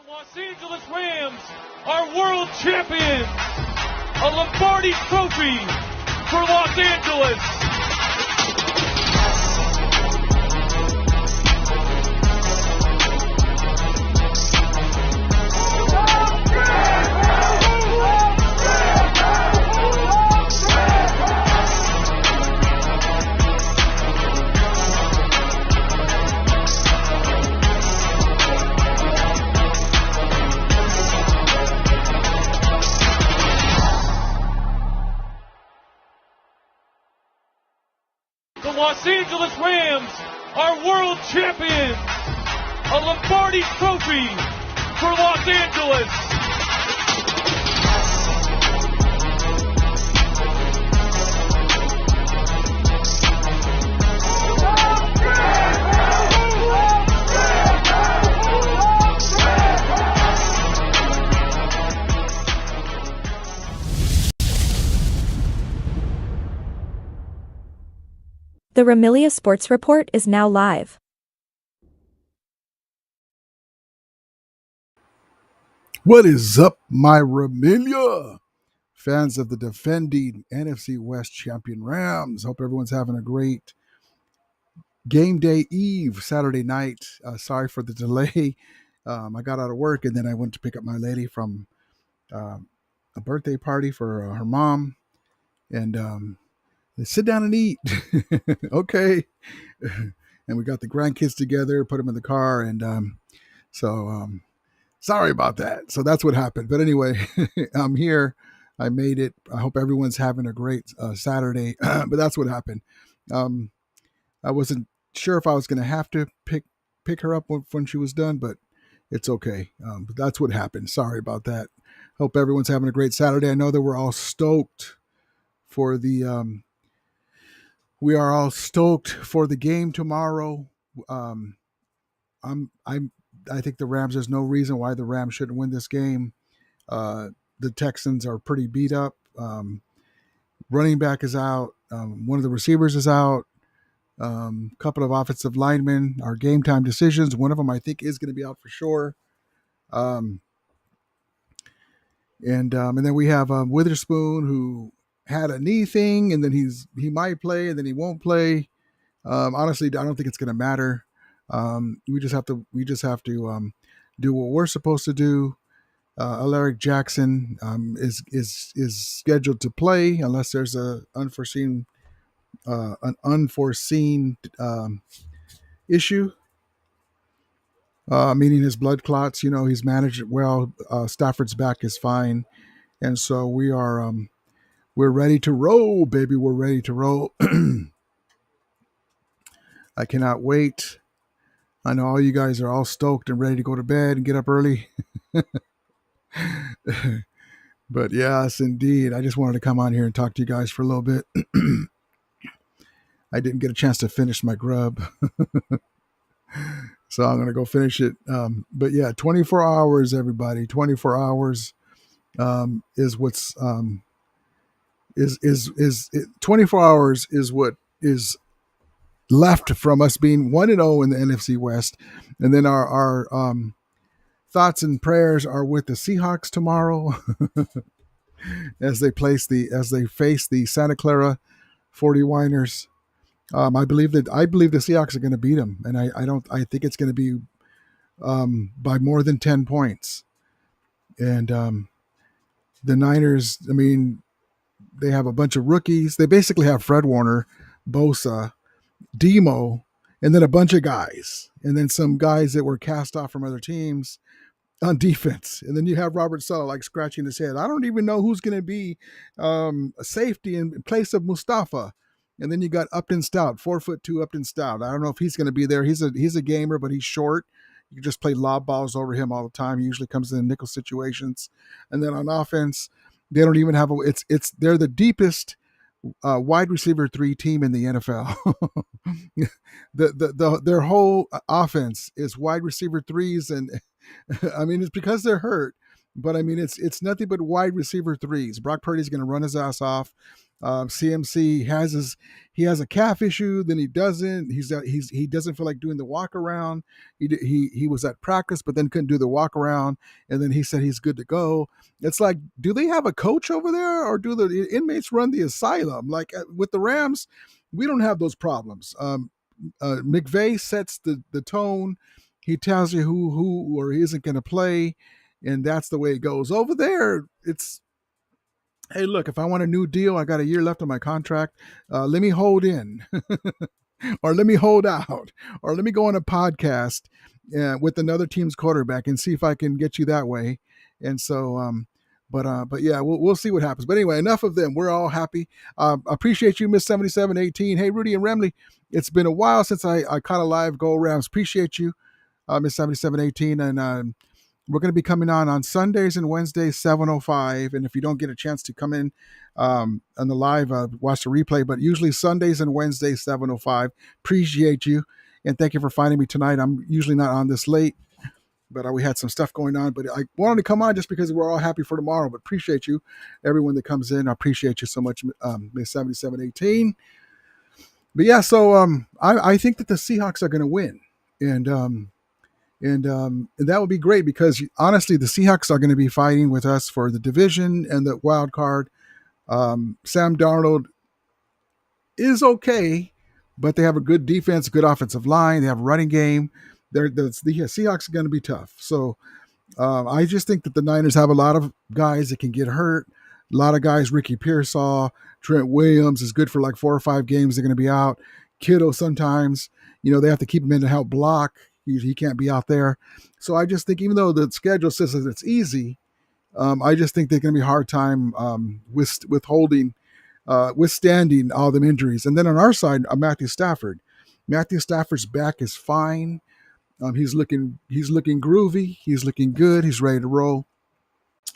Los Angeles Rams are world champions. A Lombardi trophy for Los Angeles. The Los Angeles Rams are world champions. A Lombardi trophy for Los Angeles. The Ramilia Sports Report is now live. What is up, my Ramilia fans of the defending NFC West champion Rams? Hope everyone's having a great game day eve, Saturday night. Sorry for the delay. I got out of work and then I went to pick up my lady from a birthday party for her mom. And sit down and eat. Okay. And we got the grandkids together, put them in the car. And sorry about that. So that's what happened. But anyway, I'm here. I made it. I hope everyone's having a great Saturday. But that's what happened. I wasn't sure if I was going to have to pick her up when she was done, but it's okay. But that's what happened. Sorry about that. Hope everyone's having a great Saturday. I know that we're all stoked for the we are all stoked for the game tomorrow. I think the Rams, there's no reason why the Rams shouldn't win this game. The Texans are pretty beat up. Running back is out. One of the receivers is out. A couple of offensive linemen are game time decisions. One of them I think is going to be out for sure. And then we have Witherspoon, who had a knee thing, and then he might play, and then he won't play. Honestly, I don't think it's going to matter. We just have to do what we're supposed to do. Alaric Jackson is scheduled to play unless there's an unforeseen issue, meaning his blood clots. He's managed it well. Stafford's back is fine, and so we're ready to roll, baby. We're ready to roll. I cannot wait. I know all you guys are all stoked and ready to go to bed and get up early. But yes, indeed. I just wanted to come on here and talk to you guys for a little bit. I didn't get a chance to finish my grub. So I'm going to go finish it. But yeah, 24 hours, everybody. 24 hours is what's... 24 hours is what is left from us being 1-0 in the NFC West. And then our thoughts and prayers are with the Seahawks tomorrow as they face the Santa Clara 49ers. I believe the Seahawks are going to beat them, and I think it's going to be by more than 10 points. And the Niners, I mean, they have a bunch of rookies. They basically have Fred Warner, Bosa, Demo, and then a bunch of guys. And then some guys that were cast off from other teams on defense. And then you have Robert Saleh scratching his head. I don't even know who's going to be a safety in place of Mustafa. And then you got Upton Stout, 4'2" Upton Stout. I don't know if he's going to be there. He's a gamer, but he's short. You just play lob balls over him all the time. He usually comes in nickel situations. And then on offense, they don't even have they're the deepest wide receiver 3 team in the NFL. Their whole offense is wide receiver 3s, and I mean it's because they're hurt, but I mean it's nothing but wide receiver 3s. Brock Purdy's going to run his ass off. CMC he has a calf issue, then he doesn't. He doesn't feel like doing the walk around. He was at practice, but then couldn't do the walk around, and then he said he's good to go. It's like, do they have a coach over there, or do the inmates run the asylum? Like with the Rams, we don't have those problems. McVay sets the tone. He tells you who or he isn't going to play, and that's the way it goes. Over there, it's, hey, look, if I want a new deal, I got a year left on my contract. Let me hold in, or let me hold out, or let me go on a podcast with another team's quarterback and see if I can get you that way. And so, but yeah, we'll see what happens. But anyway, enough of them. We're all happy. Appreciate you, Miss 7718. Hey, Rudy and Remley, it's been a while since I caught a live Go Rams. Appreciate you, Miss 7718, and we're going to be coming on Sundays and Wednesdays, 7:05. And if you don't get a chance to come in on the live, watch the replay. But usually Sundays and Wednesdays, 7:05. Appreciate you. And thank you for finding me tonight. I'm usually not on this late, but we had some stuff going on. But I wanted to come on just because we're all happy for tomorrow. But appreciate you, everyone that comes in. I appreciate you so much, Miss 7718. But yeah, so I think that the Seahawks are going to win. And that would be great because honestly, the Seahawks are going to be fighting with us for the division and the wild card. Sam Darnold is okay, but they have a good defense, good offensive line. They have a running game. The Seahawks are going to be tough. So I just think that the Niners have a lot of guys that can get hurt. A lot of guys, Ricky Pearsall, Trent Williams is good for like 4 or 5 games. They're going to be out. Kittle sometimes, they have to keep him in to help block. He can't be out there. So I just think, even though the schedule says that it's easy, I just think they're going to be a hard time withstanding all them injuries. And then on our side, Matthew Stafford. Matthew Stafford's back is fine. He's looking groovy. He's looking good. He's ready to roll.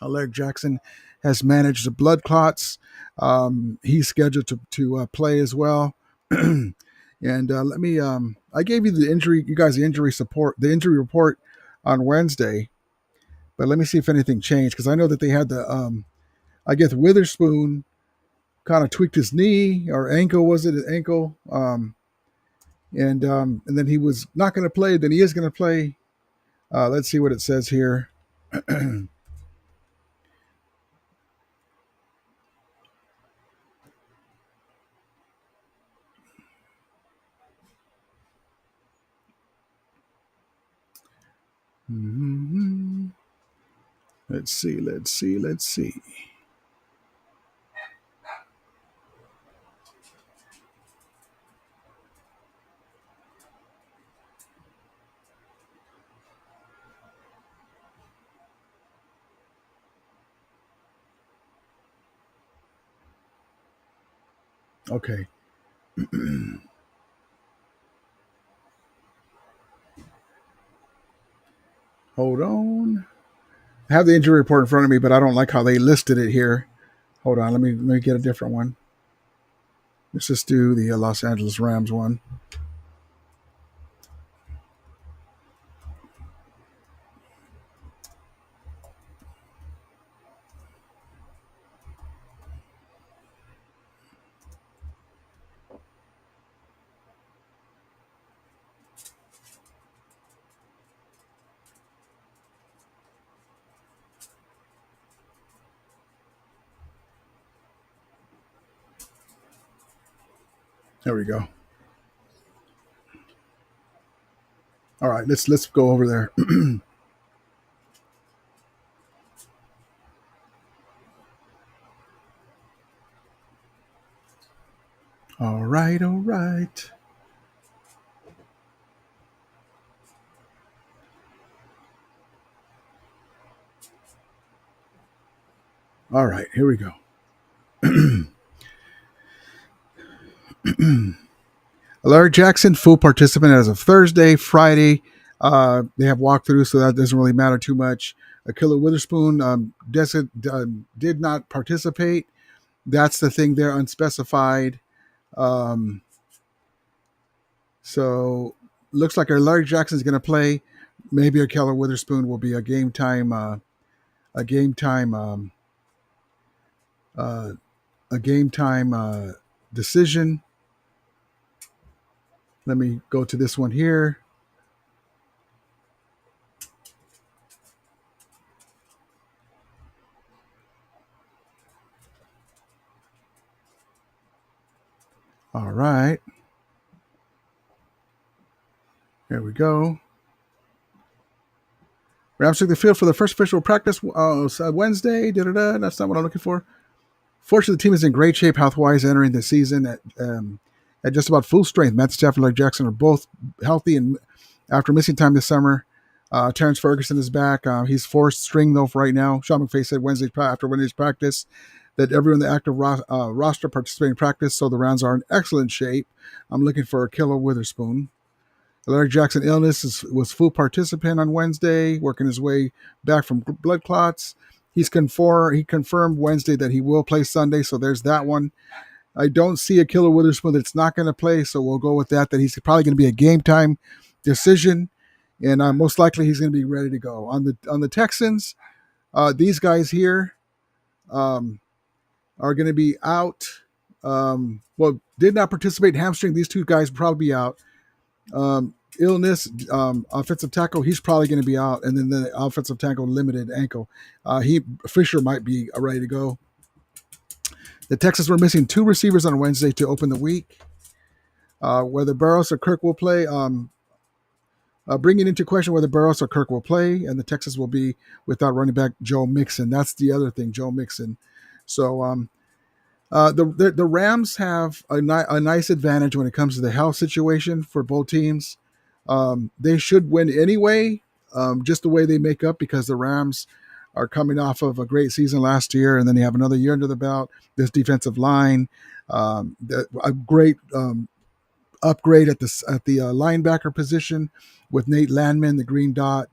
Alaric Jackson has managed the blood clots. He's scheduled to play as well. And let me, I gave you the injury report on Wednesday, but let me see if anything changed. Cause I know that they had I guess Witherspoon kind of tweaked his knee or ankle. Was it his ankle? And then he was not going to play. Then he is going to play. Let's see what it says here. Mm-hmm. Let's see. Okay. Hold on. I have the injury report in front of me, but I don't like how they listed it here. Hold on. Let me get a different one. Let's just do the Los Angeles Rams one. There we go. All right, let's go over there. All right. All right, here we go. Alaric Jackson, full participant as of Thursday. Friday, they have walkthrough, so that doesn't really matter too much. Akilla Witherspoon did not participate. That's the thing there, unspecified. So looks like Alaric Jackson is going to play. Maybe Akilla Witherspoon will be a game time a game time decision. Let me go to this one here. All right. Here we go. Rams took the field for the first official practice Wednesday. Da-da-da. That's not what I'm looking for. Fortunately, the team is in great shape health-wise entering the season at just about full strength. Matt Stafford and Alaric Jackson are both healthy and after missing time this summer. Terrence Ferguson is back. He's fourth string, though, for right now. Sean McVay said after Wednesday's practice that everyone in the active roster participating in practice, so the Rams are in excellent shape. I'm looking for a killer Witherspoon. Alaric Jackson illness was full participant on Wednesday, working his way back from blood clots. He confirmed Wednesday that he will play Sunday, so there's that one. I don't see a killer Witherspoon that's not going to play, so we'll go with that he's probably going to be a game time decision, and most likely he's going to be ready to go. On the Texans, these guys here are going to be out. Did not participate in hamstring. These two guys will probably be out. Illness, offensive tackle, he's probably going to be out, and then the offensive tackle limited ankle. Fisher might be ready to go. The Texans were missing two receivers on Wednesday to open the week. Whether Burrows or Kirk will play, bringing into question whether Burrows or Kirk will play, and the Texans will be without running back Joe Mixon. That's the other thing, Joe Mixon. So the Rams have a nice advantage when it comes to the health situation for both teams. They should win anyway, just the way they make up, because the Rams are coming off of a great season last year, and then they have another year under the belt. This defensive line, a great upgrade at the linebacker position with Nate Landman, the green dot,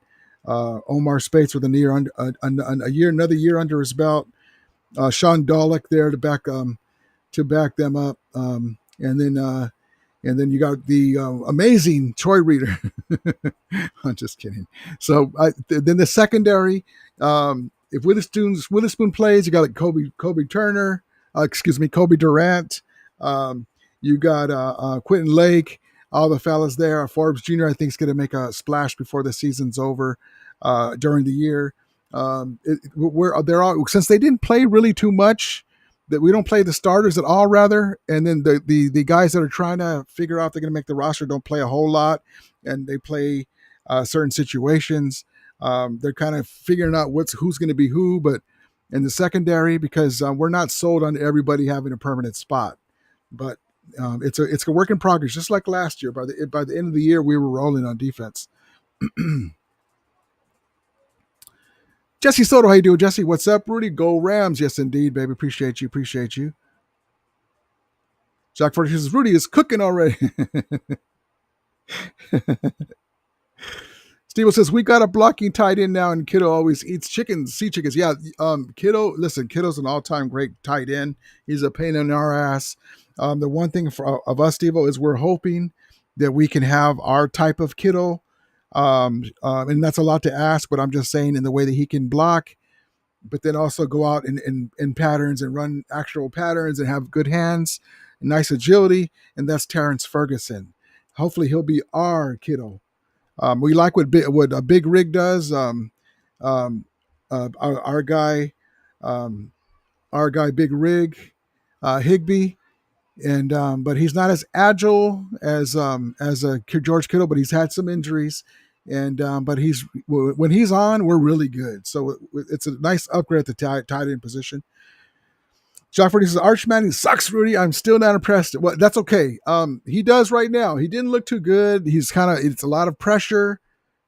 Omar Spates with another year under his belt, Sean Dollick there to back them up, and then you got the amazing Troy Reader. I'm just kidding. So then the secondary, if Witherspoon plays, you got like Kobe Durant. You got Quentin Lake, all the fellas there. Forbes Jr. I think is going to make a splash before the season's over during the year. They're all, since they didn't play really too much, that we don't play the starters at all, rather, and then the guys that are trying to figure out they're going to make the roster don't play a whole lot, and they play certain situations. They're kind of figuring out who's going to be who, but in the secondary, because we're not sold on everybody having a permanent spot, but it's a work in progress, just like last year. By the end of the year, we were rolling on defense. Jesse Soto, how you doing, Jesse? What's up, Rudy? Go Rams. Yes, indeed, baby. Appreciate you. Jack Forty says, Rudy is cooking already. Steve says, we got a blocking tight end now, and Kiddo always eats sea chickens. Yeah, Kiddo's an all-time great tight end. He's a pain in our ass. The one thing of us, Steve, is we're hoping that we can have our type of Kiddo. And that's a lot to ask, but I'm just saying in the way that he can block, but then also go out in patterns and run actual patterns and have good hands and nice agility. And that's Terrence Ferguson. Hopefully he'll be our kiddo. We like what a Big Rig does. Our guy Big Rig, Higbee. And but he's not as agile as a George Kittle, but he's had some injuries, and but when he's on, we're really good. So it's a nice upgrade at the tight end position. John Ford says Arch Manning sucks, Rudy. I'm still not impressed. Well, that's okay. He does right now. He didn't look too good. It's a lot of pressure.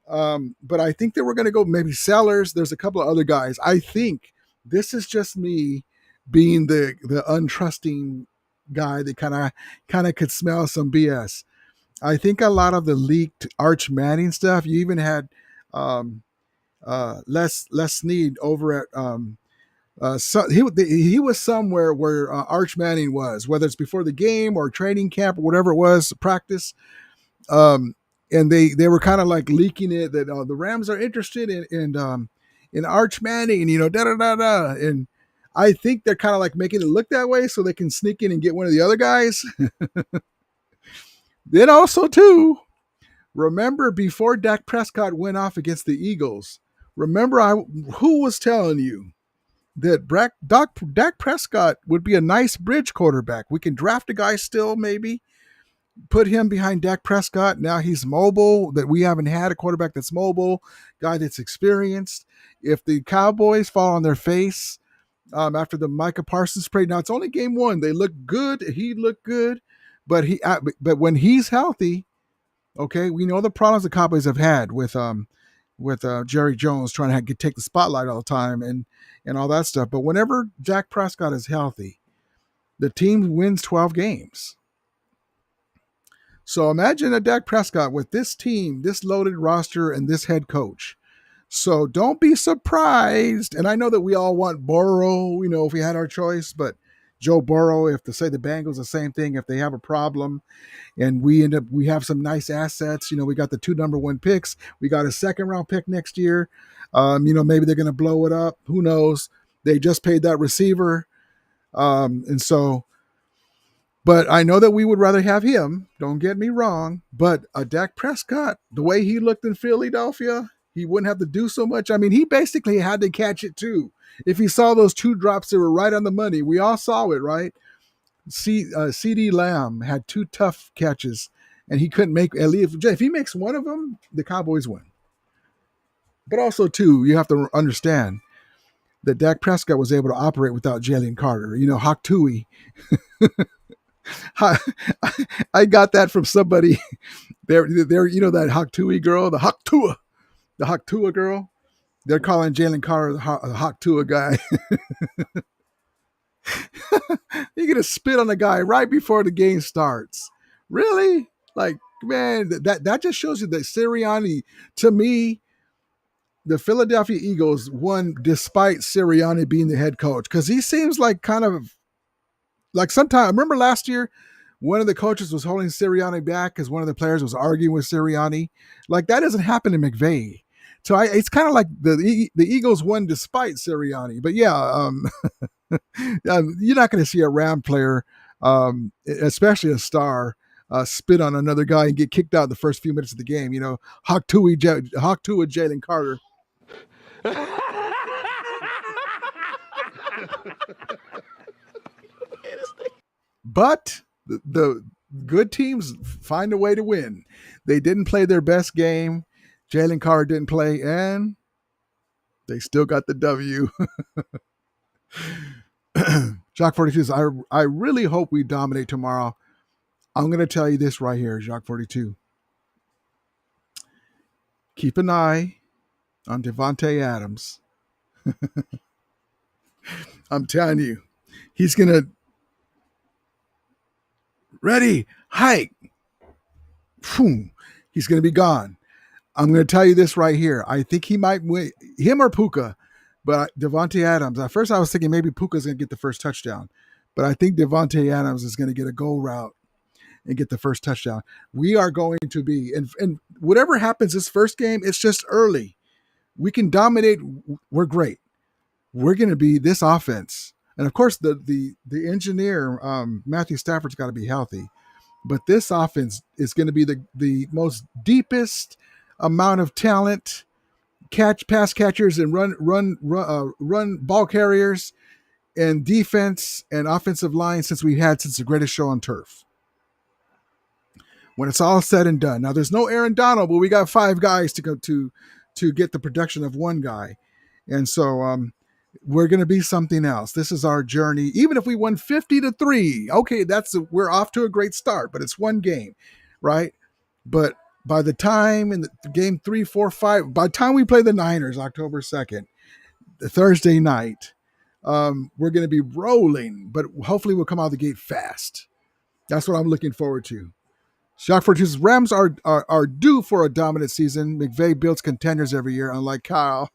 But I think that we're going to go maybe Sellers. There's a couple of other guys. I think this is just me being the untrusting guy that kind of could smell some BS. I think a lot of the leaked Arch Manning stuff. You even had Les Snead over at he was somewhere where Arch Manning was, whether it's before the game or training camp or whatever it was, practice. And they were kind of like leaking it that the Rams are interested in Arch Manning, da da da da. And I think they're kind of like making it look that way so they can sneak in and get one of the other guys. Then also, too, remember before Dak Prescott went off against the Eagles, remember who was telling you that Dak Prescott would be a nice bridge quarterback. We can draft a guy still, maybe put him behind Dak Prescott. Now he's mobile, that we haven't had a quarterback that's mobile, guy that's experienced. If the Cowboys fall on their face after the Micah Parsons trade, now it's only game one. They look good. He looked good, but when he's healthy, okay, we know the problems the Cowboys have had with Jerry Jones trying to take the spotlight all the time and all that stuff. But whenever Dak Prescott is healthy, the team wins 12 games. So imagine a Dak Prescott with this team, this loaded roster, and this head coach. So don't be surprised. And I know that we all want Burrow, if we had our choice, but Joe Burrow, if to say the Bengals, the same thing, if they have a problem and we have some nice assets, we got the 2 number 1 picks. We got a 2nd round pick next year. Maybe they're going to blow it up. Who knows? They just paid that receiver. But I know that we would rather have him. Don't get me wrong. But Dak Prescott, the way he looked in Philadelphia, he wouldn't have to do so much. I mean, he basically had to catch it too. If he saw those 2 drops that were right on the money, we all saw it, right? CD Lamb had 2 tough catches, and he couldn't make. If he makes one of them, the Cowboys win. But also, too, you have to understand that Dak Prescott was able to operate without Jalen Carter. Hawk Tui. I got that from somebody. There, that Hawk Tui girl, the Hawk Tua girl. They're calling Jalen Carter the Hawk Tua guy. You're gonna spit on the guy right before the game starts. Really? Like, man, that just shows you that Sirianni, to me, the Philadelphia Eagles won despite Sirianni being the head coach, because he seems like kind of like sometimes. Remember last year, one of the coaches was holding Sirianni back because one of the players was arguing with Sirianni. Like, that doesn't happen to McVay. So it's kind of like the Eagles won despite Sirianni. But yeah, you're not going to see a Ram player, especially a star, spit on another guy and get kicked out in the first few minutes of the game. Hawk Tua Jalen Carter. But the good teams find a way to win. They didn't play their best game. Jalen Carter didn't play, and they still got the W. Jacques 42 says, I really hope we dominate tomorrow. I'm going to tell you this right here, Jacques 42. Keep an eye on Devontae Adams. I'm telling you, he's going to ready, hike. He's going to be gone. I'm going to tell you this right here. I think he might win, him or Puka, but Devontae Adams. At first, I was thinking maybe Puka's going to get the first touchdown, but I think Devontae Adams is going to get a go route and get the first touchdown. We are going to be, and whatever happens this first game, it's just early. We can dominate. We're great. We're going to be this offense. And of course, the engineer, Matthew Stafford's got to be healthy. But this offense is going to be the most deepest amount of talent, pass catchers and run ball carriers and defense and offensive line since the greatest show on turf. When it's all said and done. Now, there's no Aaron Donald, but we got 5 guys to go to get the production of one guy. And so we're going to be something else. This is our journey. Even if we won 50-3, okay, we're off to a great start, but it's one game, right? But by the time in the game 3, 4, 5, by the time we play the Niners, October 2nd, the Thursday night, we're going to be rolling, but hopefully we'll come out of the gate fast. That's what I'm looking forward to. Shock for Tuesdays. Rams are due for a dominant season. McVay builds contenders every year, unlike Kyle.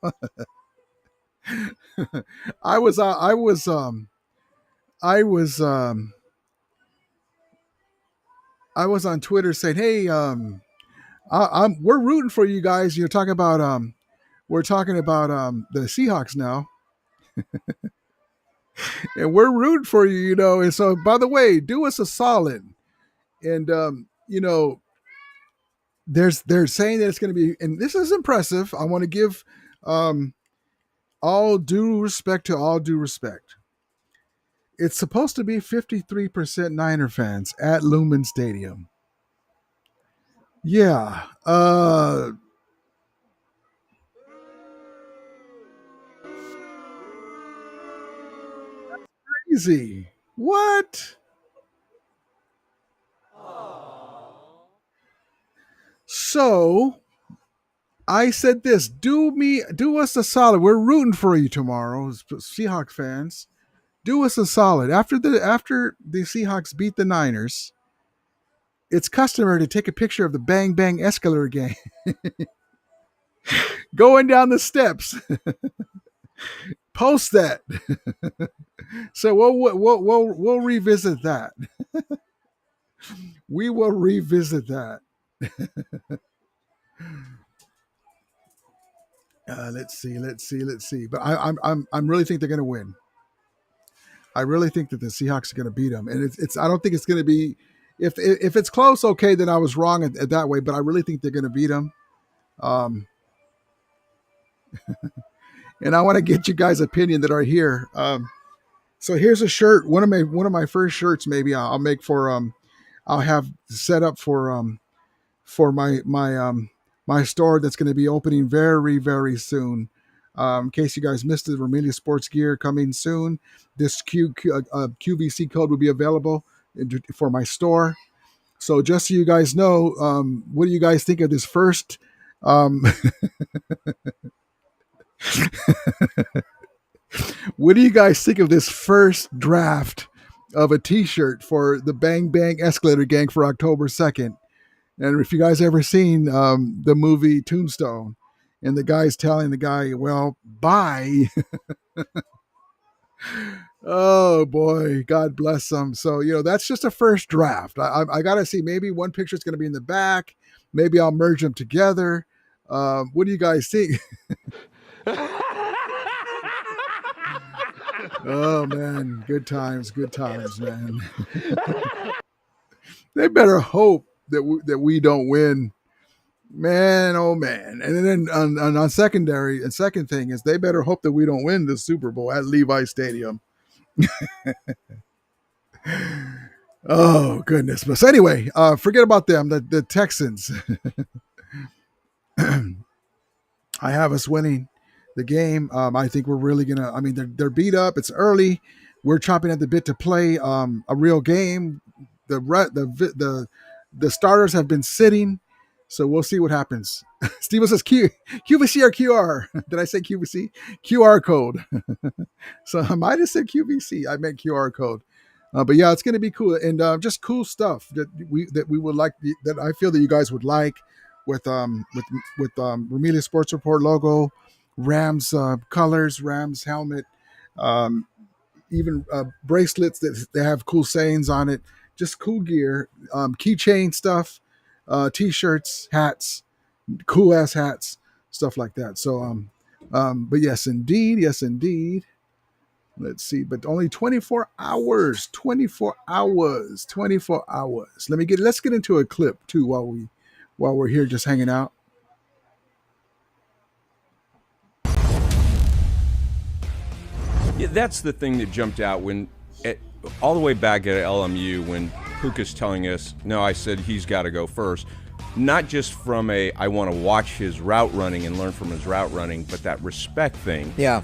I was on Twitter saying, "Hey, we're rooting for you guys. You're talking about we're talking about the Seahawks now." and we're rooting for you, And so, by the way, do us a solid. And, they're saying that it's going to be, and this is impressive. I want to give all due respect to all due respect. It's supposed to be 53% Niner fans at Lumen Stadium. Yeah. Crazy. What? So I said this, do us a solid. We're rooting for you tomorrow, Seahawks fans. Do us a solid. After the Seahawks beat the Niners, it's customary to take a picture of the Bang Bang escalator gang going down the steps. Post that. So we'll revisit that. We will revisit that. Let's see. But I'm really think they're going to win. I really think that the Seahawks are going to beat them, and it's. I don't think it's going to be. If it's close, okay, then I was wrong at that way. But I really think they're going to beat them. And I want to get you guys' opinion that are here. So here's a shirt. One of my first shirts. Maybe I'll make for I'll have set up for my store that's going to be opening very, very soon. In case you guys missed it, Vermilion Sports Gear coming soon. This QVC code will be available for my store. So just so you guys know, what do you guys think of this first? What do you guys think of this first draft of a T-shirt for the Bang Bang Escalator Gang for October 2nd? And if you guys ever seen the movie Tombstone, and the guy's telling the guy, well, bye. Oh, boy. God bless them. So, that's just a first draft. I got to see. Maybe one picture is going to be in the back. Maybe I'll merge them together. What do you guys think? Oh, man. Good times, man. They better hope that we don't win. Man, oh man. And then on second thing is they better hope that we don't win the Super Bowl at Levi Stadium. Oh, goodness. But anyway, forget about them, the Texans. I have us winning the game. I think we're really going to, they're beat up. It's early. We're chomping at the bit to play a real game. The starters have been sitting. So we'll see what happens. Steven says QVC or QR. Did I say QVC? QR code. So I might have said QVC. I meant QR code. But yeah, it's going to be cool, and just cool stuff that we would like, that I feel that you guys would like, with Vermilion Sports Report logo, Rams colors, Rams helmet, even bracelets that they have cool sayings on it. Just cool gear, keychain stuff. T-shirts, hats, cool ass hats, stuff like that. So, but yes, indeed. Let's see, but only 24 hours. Let's get into a clip too while we're here just hanging out. Yeah, that's the thing that jumped out all the way back at LMU when Puka's telling us, no, I said he's got to go first. Not just from I want to watch his route running and learn from his route running, but that respect thing. Yeah.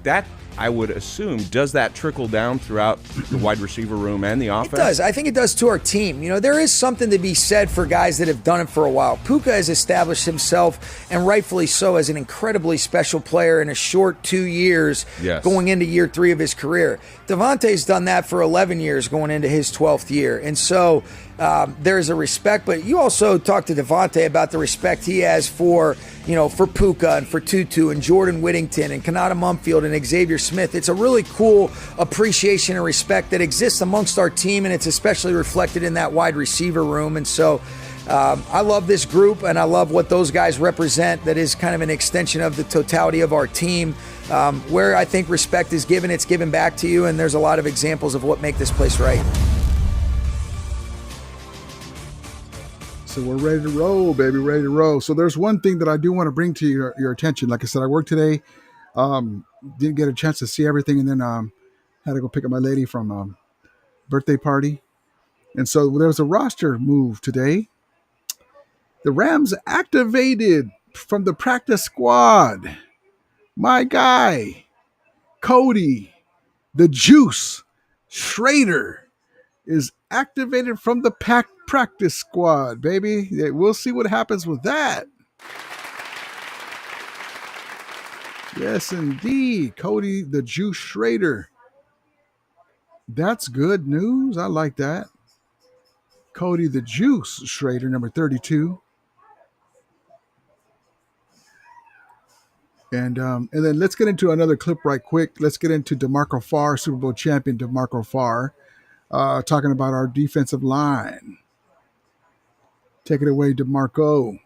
That, I would assume, does that trickle down throughout the wide receiver room and the offense? It does. I think it does to our team. There is something to be said for guys that have done it for a while. Puka has established himself, and rightfully so, as an incredibly special player in a short 2 years, going into year 3 of his career. Devontae's done that for 11 years going into his 12th year. And so there's a respect, but you also talked to Devontae about the respect he has for Puka and for Tutu and Jordan Whittington and Kanata Mumfield and Xavier Smith. It's a really cool appreciation and respect that exists amongst our team, and it's especially reflected in that wide receiver room. And so I love this group, and I love what those guys represent. That is kind of an extension of the totality of our team. Where I think respect is given, it's given back to you, and there's a lot of examples of what make this place right. So we're ready to roll, baby, ready to roll. So there's one thing that I do want to bring to your attention. Like I said, I worked today, didn't get a chance to see everything, and then had to go pick up my lady from birthday party. And so there was a roster move today. The Rams activated from the practice squad my guy, Cody, the Juice Schrader, is activated from the practice squad, baby. We'll see what happens with that. Yes, indeed. Cody, the Juice Schrader. That's good news. I like that. Cody, the Juice Schrader, number 32. And then let's get into another clip right quick. Let's get into DeMarco Farr, Super Bowl champion DeMarco Farr, talking about our defensive line. Take it away, DeMarco.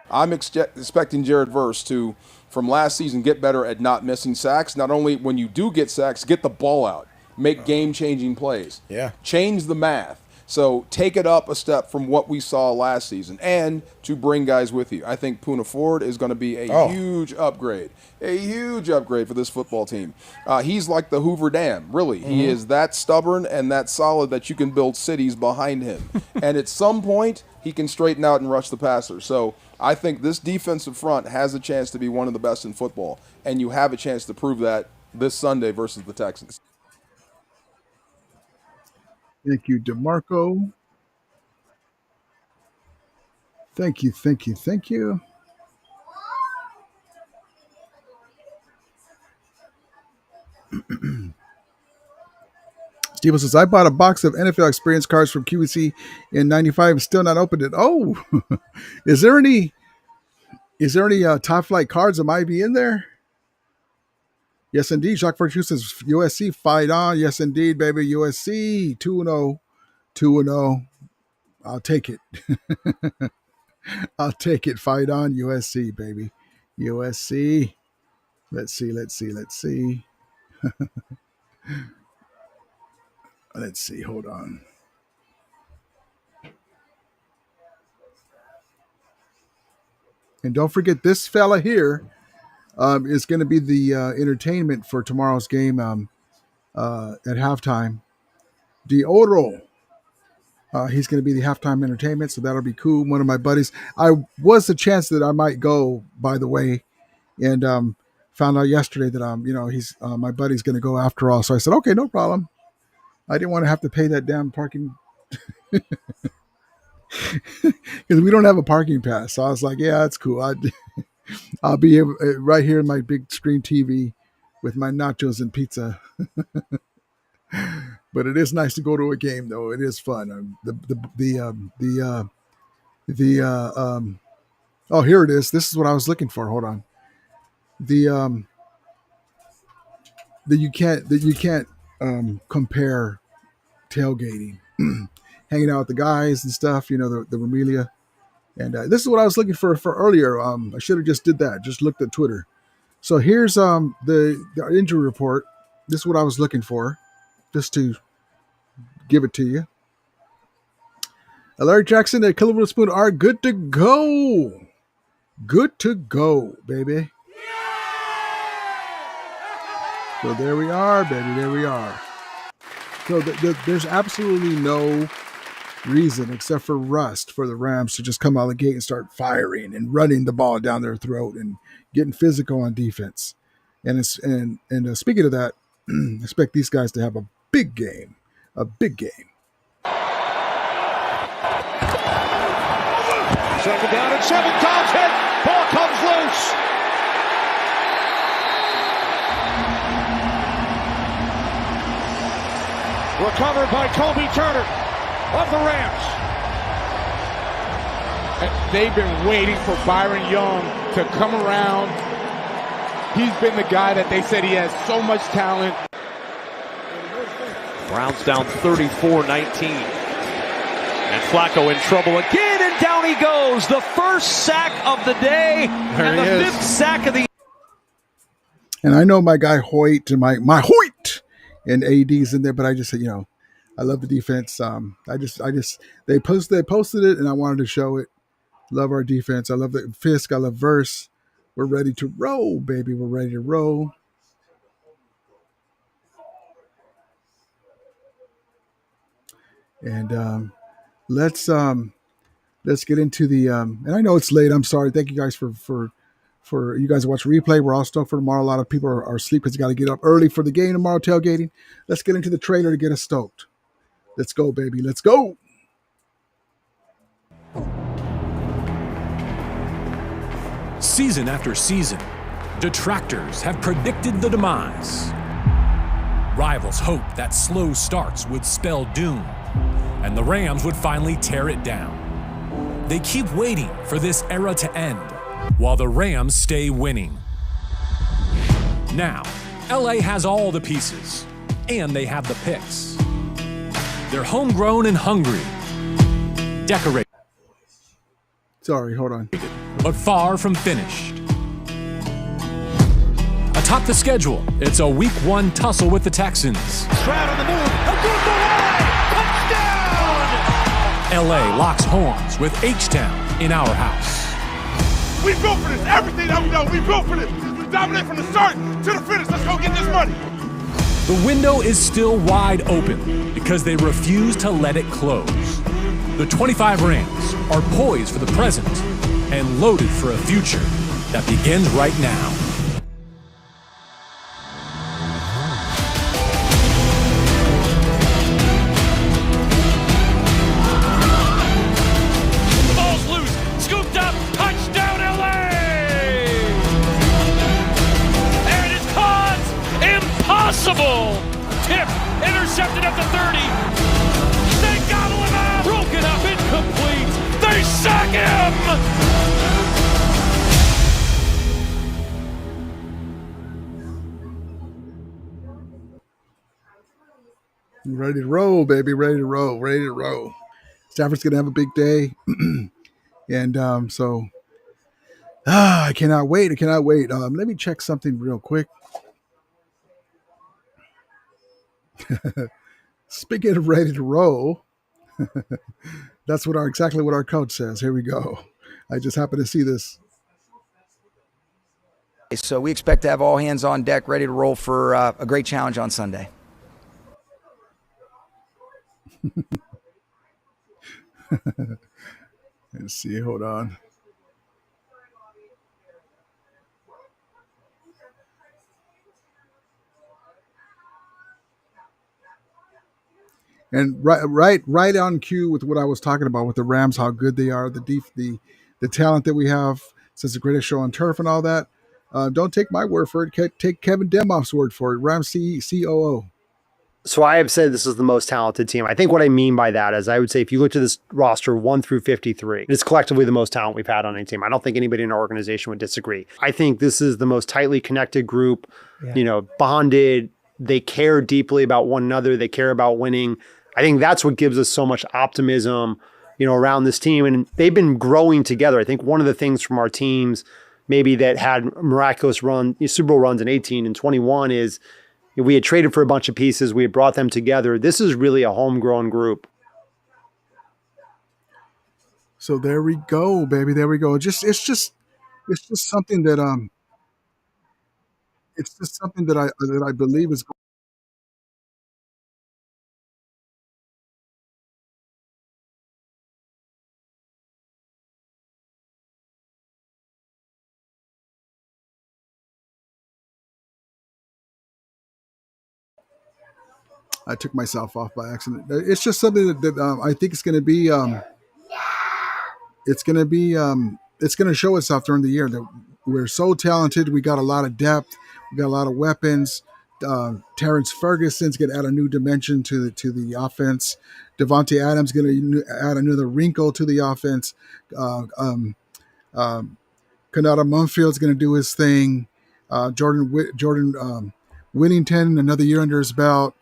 I'm expecting Jared Verse to, from last season, get better at not missing sacks. Not only when you do get sacks, get the ball out, make game-changing plays. Yeah. Change the math. So take it up a step from what we saw last season, and to bring guys with you. I think Poona Ford is going to be a huge upgrade for this football team. He's like the Hoover Dam, really. Mm-hmm. He is that stubborn and that solid that you can build cities behind him. And at some point, he can straighten out and rush the passer. So I think this defensive front has a chance to be one of the best in football, and you have a chance to prove that this Sunday versus the Texans. Thank you, DeMarco. Thank you. Steven says, I bought a box of NFL experience cards from QVC in 95 and still not opened it. Oh, is there any top flight cards that might be in there? Yes, indeed. Jacques Fortune says USC fight on. Yes, indeed, baby. USC 2-0. 2-0. I'll take it. I'll take it. Fight on, USC, baby. USC. Let's see. Let's see. Hold on. And don't forget this fella here. Is going to be the entertainment for tomorrow's game at halftime. Dioro. He's going to be the halftime entertainment, so that'll be cool. One of my buddies. I was a chance that I might go, by the way, and found out yesterday that he's my buddy's going to go after all. So I said, okay, no problem. I didn't want to have to pay that damn parking because we don't have a parking pass. So I was like, yeah, that's cool. I'll be right here in my big screen TV with my nachos and pizza. But it is nice to go to a game, though. It is fun. Oh, here it is. This is what I was looking for. Hold on. You can't compare tailgating, hanging out with the guys and stuff. The Romelia. And this is what I was looking for earlier. I should have just did that. Just looked at Twitter. So here's the injury report. This is what I was looking for, just to give it to you. Alaric Jackson and Killer Spoon are good to go. Good to go, baby. So there we are, baby. There we are. So there's absolutely no reason except for rust for the Rams to just come out of the gate and start firing and running the ball down their throat and getting physical on defense. And speaking of that, expect these guys to have a big game. A big game. Second down and 7. Dobbs hit. Ball comes loose. Recovered by Kobe Turner of the Rams. They've been waiting for Byron Young to come around. He's been the guy that they said he has so much talent. Browns down 34-19. And Flacco in trouble again, and down he goes. The first sack of the day, and the fifth sack of the. And I know my guy Hoyt and my Hoyt and AD's in there, but I just said, I love the defense. They posted it, and I wanted to show it. Love our defense. I love the Fisk. I love Verse. We're ready to roll, baby. We're ready to roll. And let's get into the. And I know it's late. I'm sorry. Thank you guys for you guys watch replay. We're all stoked for tomorrow. A lot of people are asleep because you got to get up early for the game tomorrow. Tailgating. Let's get into the trailer to get us stoked. Let's go, baby. Let's go. Season after season, detractors have predicted the demise. Rivals hoped that slow starts would spell doom, and the Rams would finally tear it down. They keep waiting for this era to end, while the Rams stay winning. Now, LA has all the pieces, and they have the picks. They're homegrown and hungry, decorated. Sorry, hold on. But far from finished. Atop the schedule, it's a Week 1 tussle with the Texans. Stroud on the move. Across the line. Touchdown! LA locks horns with H-Town in our house. We built for this. Everything that we know, we built for this. We dominate from the start to the finish. Let's go get this money. The window is still wide open because they refuse to let it close. The 25 Rams are poised for the present and loaded for a future that begins right now. The ball's loose. Scooped up. Touchdown, LA! And it's caught. Impossible. Tipped. Intercepted at the 30. They gobble him up. Broken up. Incomplete. They sack him. Ready to roll, baby. Ready to roll. Ready to roll. Stafford's going to have a big day. And so I cannot wait. I cannot wait. Let me check something real quick. Speaking of ready to roll, that's exactly what our coach says. Here we go. I just happened to see this. So we expect to have all hands on deck, ready to roll for a great challenge on Sunday. Let's see. Hold on. And right on cue with what I was talking about with the Rams, how good they are, the talent that we have, since the greatest show on turf and all that. Don't take my word for it. Take Kevin Demoff's word for it. Rams COO. So I have said this is the most talented team. I think what I mean by that is I would say if you look at this roster 1 through 53, it's collectively the most talent we've had on any team. I don't think anybody in our organization would disagree. I think this is the most tightly connected group, bonded. They care deeply about one another. They care about winning. I think that's what gives us so much optimism, around this team. And they've been growing together. I think one of the things from our teams maybe that had miraculous Super Bowl runs in 18 and 21 is we had traded for a bunch of pieces. We had brought them together. This is really a homegrown group. So there we go, baby. There we go. It's just something that I believe is. I took myself off by accident. It's just something that I think it's going to be. It's going to show itself during the year that we're so talented. We got a lot of depth. We got a lot of weapons. Terrence Ferguson's going to add a new dimension to the offense. Devontae Adams going to add another wrinkle to the offense. Kanata Munfield's going to do his thing. Jordan Whittington, another year under his belt.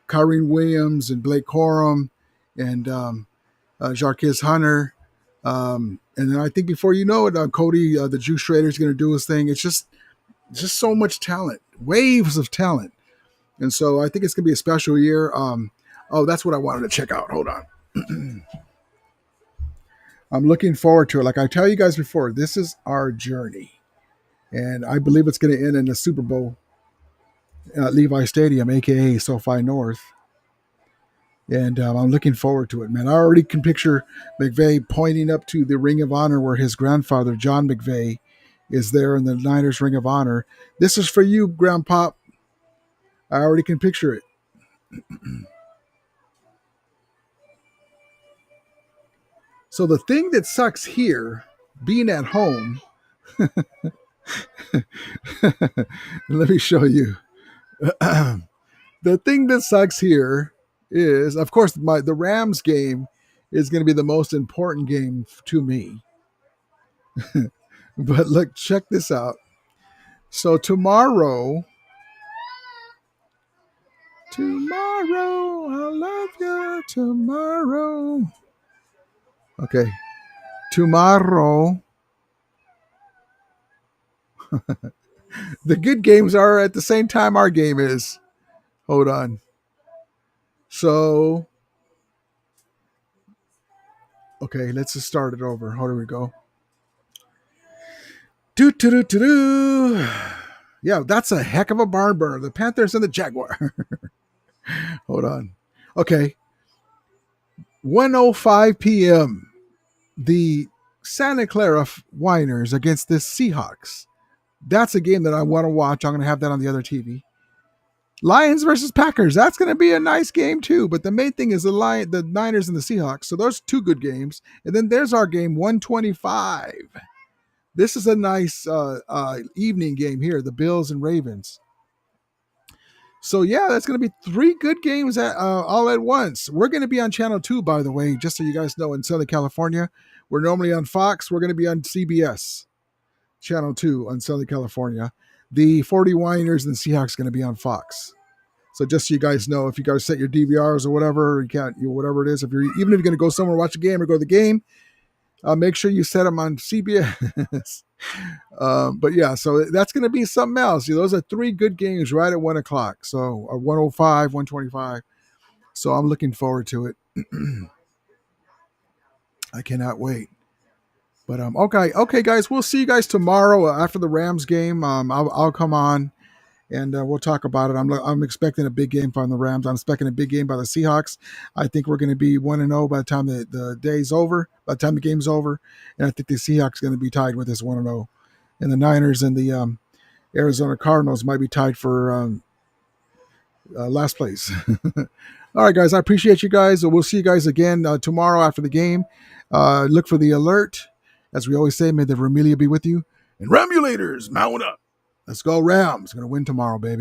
Kyrene Williams and Blake Corum and Jarquez Hunter. And then I think before you know it, Cody, the Jew Schrader, is going to do his thing. It's just so much talent, waves of talent. And so I think it's going to be a special year. That's what I wanted to check out. Hold on. I'm looking forward to it. Like I tell you guys before, this is our journey. And I believe it's going to end in the Super Bowl at Levi Stadium, a.k.a. SoFi North. And I'm looking forward to it, man. I already can picture McVay pointing up to the Ring of Honor where his grandfather, John McVay, is there in the Niners Ring of Honor. This is for you, Grandpop. I already can picture it. So the thing that sucks here, being at home, let me show you. The thing that sucks here is, of course, the Rams game is going to be the most important game to me. But look, check this out. So tomorrow, I love you tomorrow. Okay, tomorrow, the good games are at the same time our game is. Hold on. So, okay, let's just start it over. How do we go? Yeah, that's a heck of a barn burner. The Panthers and the Jaguar. Hold on. Okay. 1:05 p.m. The Santa Clara Whiners against the Seahawks. That's a game that I want to watch. I'm going to have that on the other TV. Lions versus Packers. That's going to be a nice game too. But the main thing is the Niners and the Seahawks. So those two good games. And then there's our game, 125. This is a nice evening game here, the Bills and Ravens. So, yeah, that's going to be three good games all at once. We're going to be on Channel 2, by the way, just so you guys know, in Southern California. We're normally on Fox. We're going to be on CBS, Channel 2 on Southern California. The 40 Winers and the Seahawks are going to be on Fox. So just so you guys know, if you guys set your DVRs or whatever, whatever it is, even if you're going to go somewhere, watch a game or go to the game, make sure you set them on CBS. But yeah, so that's going to be something else. Those are three good games right at 1 o'clock. So 105, 125. So I'm looking forward to it. I cannot wait. But okay, guys, we'll see you guys tomorrow after the Rams game. I'll come on and we'll talk about it. I'm expecting a big game from the Rams. I'm expecting a big game by the Seahawks. I think we're going to be 1-0 by the time the day's over, by the time the game's over. And I think the Seahawks are going to be tied with this 1-0. And the Niners and the Arizona Cardinals might be tied for last place. All right, guys, I appreciate you guys. We'll see you guys again tomorrow after the game. Look for the alert. As we always say, may the Vermilion be with you. And Ramulators, mount up. Let's go Rams. Going to win tomorrow, baby.